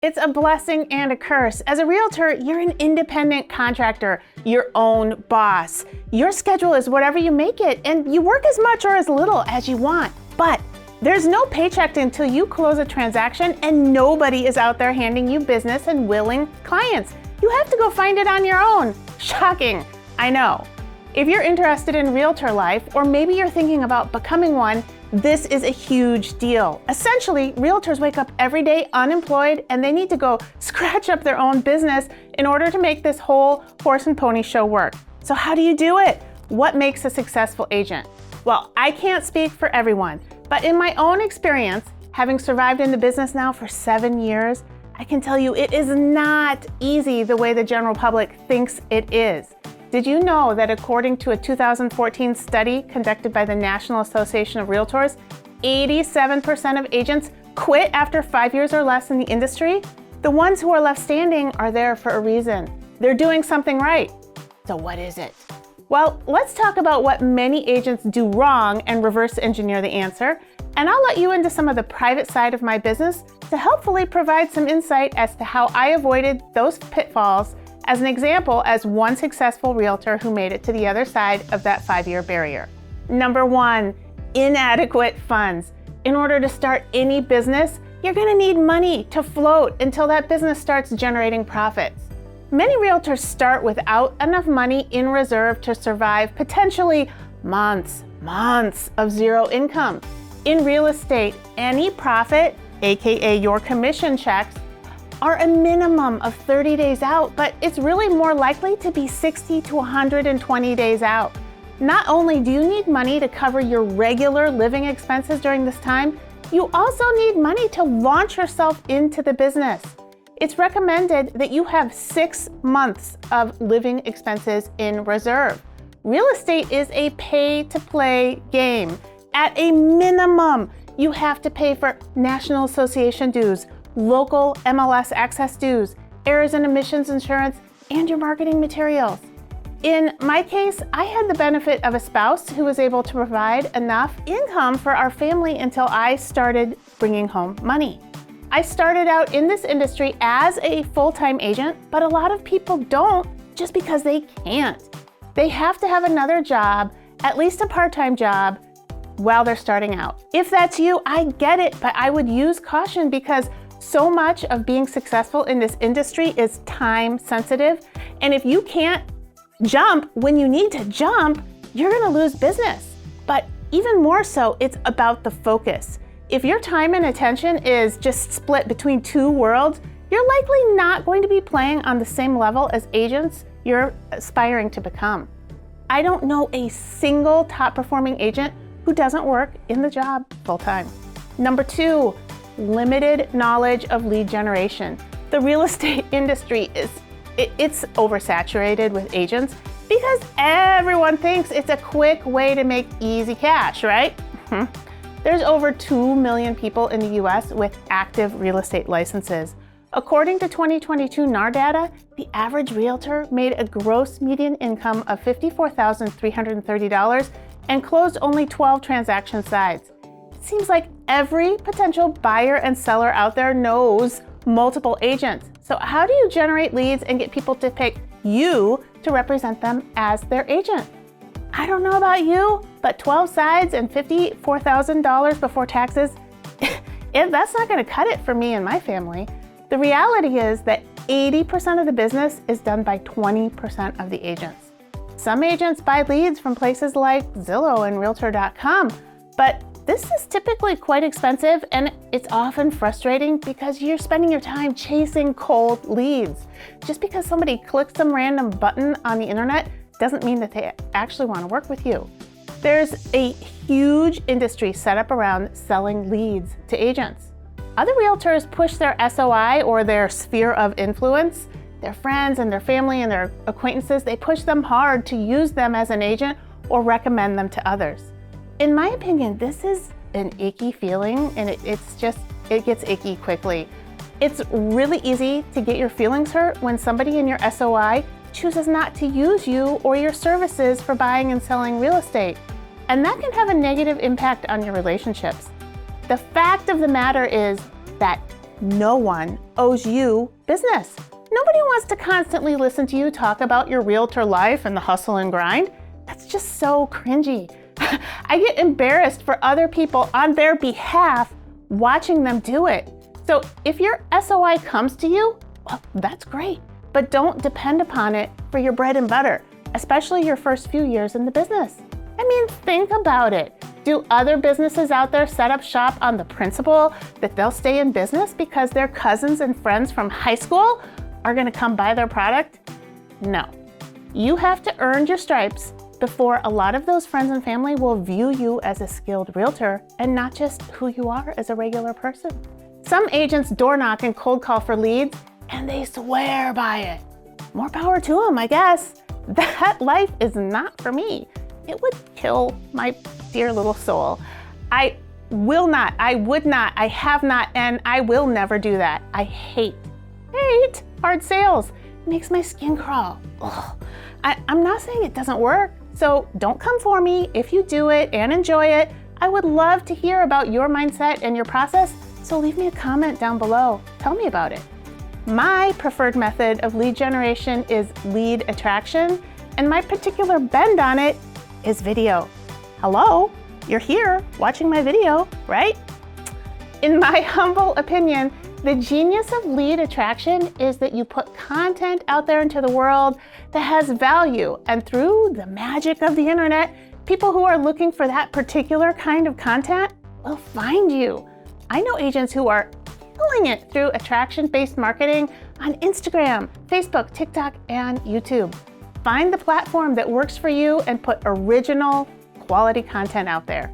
It's a blessing and a curse. As a realtor, you're an independent contractor, your own boss. Your schedule is whatever you make it, and you work as much or as little as you want. But there's no paycheck until you close a transaction, and nobody is out there handing you business and willing clients. You have to go find it on your own. Shocking, I know. If you're interested in realtor life, or maybe you're thinking about becoming one, this is a huge deal. Essentially, realtors wake up every day unemployed and they need to go scratch up their own business in order to make this whole horse and pony show work. So how do you do it? What makes a successful agent? Well, I can't speak for everyone, but in my own experience, having survived in the business now for 7 years, I can tell you it is not easy the way the general public thinks it is. Did you know that according to a 2014 study conducted by the National Association of Realtors, 87% of agents quit after 5 years or less in the industry? The ones who are left standing are there for a reason. They're doing something right. So what is it? Well, let's talk about what many agents do wrong and reverse engineer the answer, and I'll let you into some of the private side of my business to helpfully provide some insight as to how I avoided those pitfalls as an example as one successful realtor who made it to the other side of that 5-year barrier. Number 1, inadequate funds. In order to start any business, you're gonna need money to float until that business starts generating profits. Many realtors start without enough money in reserve to survive potentially months of zero income. In real estate, any profit, AKA your commission checks, are a minimum of 30 days out, but it's really more likely to be 60 to 120 days out. Not only do you need money to cover your regular living expenses during this time, you also need money to launch yourself into the business. It's recommended that you have 6 months of living expenses in reserve. Real estate is a pay-to-play game. At a minimum, you have to pay for National Association dues, local MLS access dues, errors and emissions insurance, and your marketing materials. In my case, I had the benefit of a spouse who was able to provide enough income for our family until I started bringing home money. I started out in this industry as a full-time agent, but a lot of people don't just because they can't. They have to have another job, at least a part-time job, while they're starting out. If that's you, I get it, but I would use caution because so much of being successful in this industry is time sensitive. And if you can't jump when you need to jump, you're gonna lose business. But even more so, it's about the focus. If your time and attention is just split between two worlds, you're likely not going to be playing on the same level as agents you're aspiring to become. I don't know a single top performing agent who doesn't work in the job full time. Number 2, limited knowledge of lead generation. The real estate industry it's oversaturated with agents because everyone thinks it's a quick way to make easy cash, right? There's over 2 million people in the US with active real estate licenses. According to 2022 NAR data, the average realtor made a gross median income of $54,330 and closed only 12 transaction sides. It seems like every potential buyer and seller out there knows multiple agents. So how do you generate leads and get people to pick you to represent them as their agent? I don't know about you, but 12 sides and $54,000 before taxes, that's not gonna cut it for me and my family. The reality is that 80% of the business is done by 20% of the agents. Some agents buy leads from places like Zillow and Realtor.com, but this is typically quite expensive and it's often frustrating because you're spending your time chasing cold leads. Just because somebody clicks some random button on the internet doesn't mean that they actually want to work with you. There's a huge industry set up around selling leads to agents. Other realtors push their SOI or their sphere of influence, their friends and their family and their acquaintances, they push them hard to use them as an agent or recommend them to others. In my opinion, this is an icky feeling and it gets icky quickly. It's really easy to get your feelings hurt when somebody in your SOI chooses not to use you or your services for buying and selling real estate. And that can have a negative impact on your relationships. The fact of the matter is that no one owes you business. Nobody wants to constantly listen to you talk about your realtor life and the hustle and grind. That's just so cringy. I get embarrassed for other people on their behalf watching them do it. So if your SOI comes to you, well, that's great, but don't depend upon it for your bread and butter, especially your first few years in the business. I mean, think about it. Do other businesses out there set up shop on the principle that they'll stay in business because their cousins and friends from high school are gonna come buy their product? No. You have to earn your stripes before a lot of those friends and family will view you as a skilled realtor and not just who you are as a regular person. Some agents door knock and cold call for leads and they swear by it. More power to them, I guess. That life is not for me. It would kill my dear little soul. I would not, I have not, and I will never do that. I hate hard sales. It makes my skin crawl. Ugh. I'm not saying it doesn't work, so don't come for me if you do it and enjoy it. I would love to hear about your mindset and your process, so leave me a comment down below. Tell me about it. My preferred method of lead generation is lead attraction, and my particular bend on it is video. Hello, you're here watching my video, right? In my humble opinion, the genius of lead attraction is that you put content out there into the world that has value, and through the magic of the internet, people who are looking for that particular kind of content will find you. I know agents who are killing it through attraction-based marketing on Instagram, Facebook, TikTok, and YouTube. Find the platform that works for you and put original, quality content out there.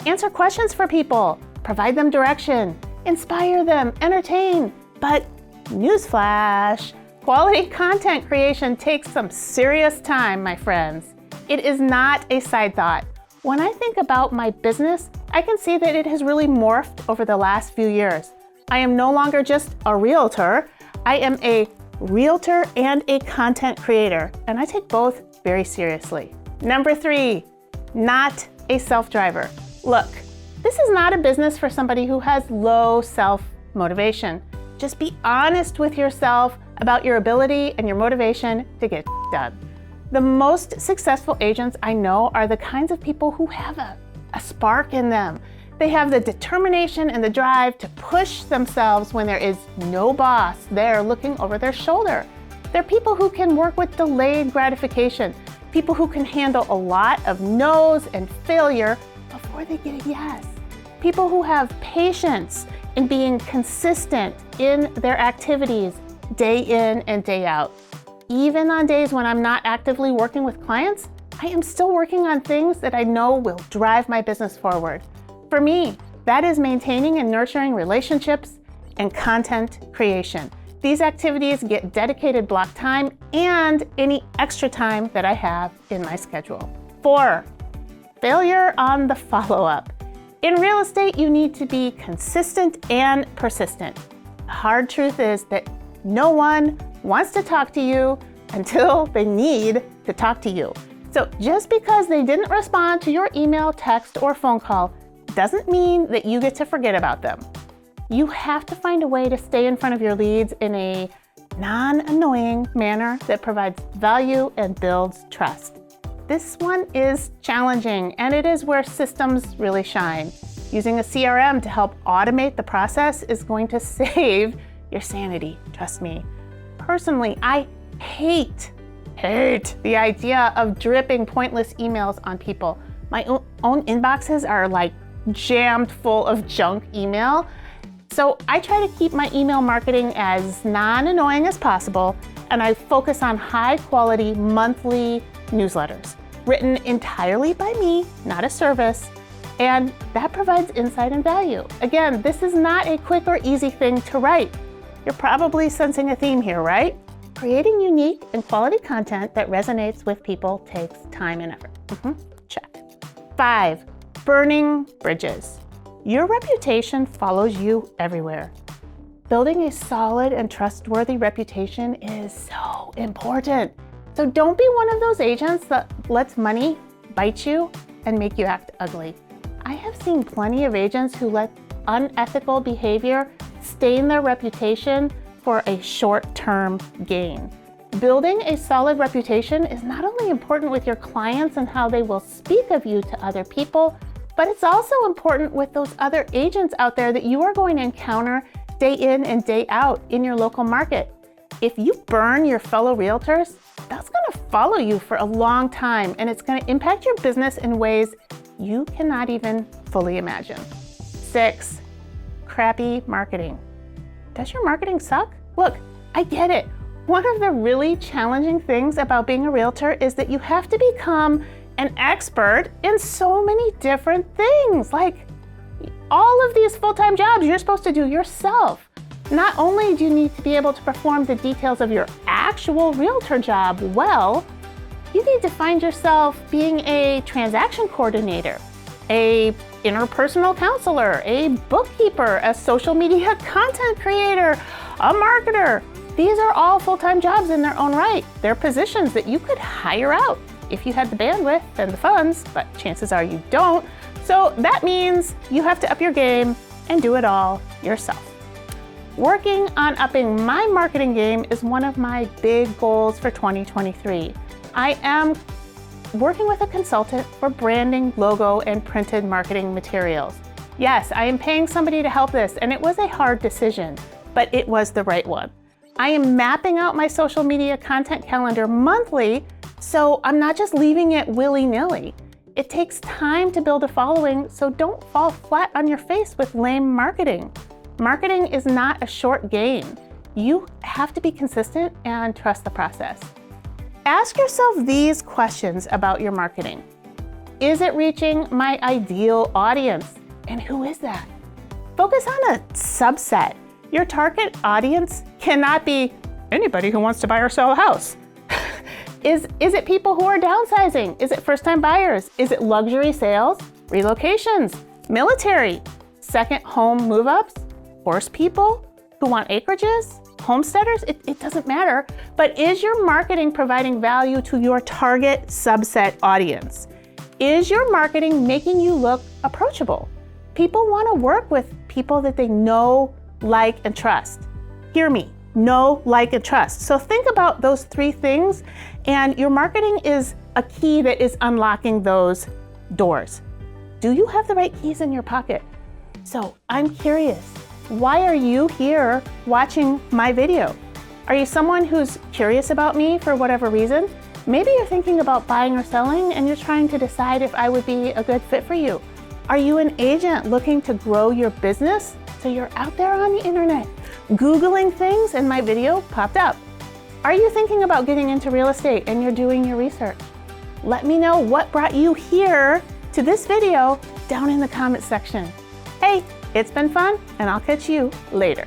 Answer questions for people, provide them direction, inspire them, entertain. But newsflash, quality content creation takes some serious time, my friends. It is not a side thought. When I think about my business, I can see that it has really morphed over the last few years. I am no longer just a realtor. I am a realtor and a content creator, and I take both very seriously. Number 3, not a self-driver. Look, this is not a business for somebody who has low self-motivation. Just be honest with yourself about your ability and your motivation to get done. The most successful agents I know are the kinds of people who have a spark in them. They have the determination and the drive to push themselves when there is no boss there looking over their shoulder. They're people who can work with delayed gratification, people who can handle a lot of no's and failure before they get a yes. People who have patience in being consistent in their activities day in and day out. Even on days when I'm not actively working with clients, I am still working on things that I know will drive my business forward. For me, that is maintaining and nurturing relationships and content creation. These activities get dedicated block time and any extra time that I have in my schedule. 4, failure on the follow-up. In real estate, you need to be consistent and persistent. The hard truth is that no one wants to talk to you until they need to talk to you. So just because they didn't respond to your email, text, or phone call doesn't mean that you get to forget about them. You have to find a way to stay in front of your leads in a non-annoying manner that provides value and builds trust. This one is challenging, and it is where systems really shine. Using a CRM to help automate the process is going to save your sanity, trust me. Personally, I hate the idea of dripping pointless emails on people. My own inboxes are like jammed full of junk email. So I try to keep my email marketing as non-annoying as possible, and I focus on high-quality monthly newsletters, written entirely by me, not a service, and that provides insight and value. Again, this is not a quick or easy thing to write. You're probably sensing a theme here, right? Creating unique and quality content that resonates with people takes time and effort. Check. 5, burning bridges. Your reputation follows you everywhere. Building a solid and trustworthy reputation is so important. So don't be one of those agents that lets money bite you and make you act ugly. I have seen plenty of agents who let unethical behavior stain their reputation for a short-term gain. Building a solid reputation is not only important with your clients and how they will speak of you to other people, but it's also important with those other agents out there that you are going to encounter day in and day out in your local market. If you burn your fellow realtors, that's going to follow you for a long time, and it's going to impact your business in ways you cannot even fully imagine. 6, crappy marketing. Does your marketing suck? Look, I get it. One of the really challenging things about being a realtor is that you have to become an expert in so many different things. Like all of these full-time jobs you're supposed to do yourself. Not only do you need to be able to perform the details of your actual realtor job well, you need to find yourself being a transaction coordinator, a interpersonal counselor, a bookkeeper, a social media content creator, a marketer. These are all full-time jobs in their own right. They're positions that you could hire out if you had the bandwidth and the funds, but chances are you don't. So that means you have to up your game and do it all yourself. Working on upping my marketing game is one of my big goals for 2023. I am working with a consultant for branding, logo, and printed marketing materials. Yes, I am paying somebody to help this, and it was a hard decision, but it was the right one. I am mapping out my social media content calendar monthly, so I'm not just leaving it willy-nilly. It takes time to build a following, so don't fall flat on your face with lame marketing. Marketing is not a short game. You have to be consistent and trust the process. Ask yourself these questions about your marketing. Is it reaching my ideal audience? And who is that? Focus on a subset. Your target audience cannot be anybody who wants to buy or sell a house. Is it people who are downsizing? Is it first-time buyers? Is it luxury sales, relocations, military, second home move-ups, horse people who want acreages, homesteaders? It doesn't matter. But is your marketing providing value to your target subset audience? Is your marketing making you look approachable? People want to work with people that they know, like, and trust. Hear me. Know, like, and trust. So think about those 3 things, and your marketing is a key that is unlocking those doors. Do you have the right keys in your pocket? So I'm curious, why are you here watching my video? Are you someone who's curious about me for whatever reason? Maybe you're thinking about buying or selling and you're trying to decide if I would be a good fit for you. Are you an agent looking to grow your business? So you're out there on the internet, Googling things, and my video popped up. Are you thinking about getting into real estate and you're doing your research? Let me know what brought you here to this video down in the comments section. Hey, it's been fun, and I'll catch you later.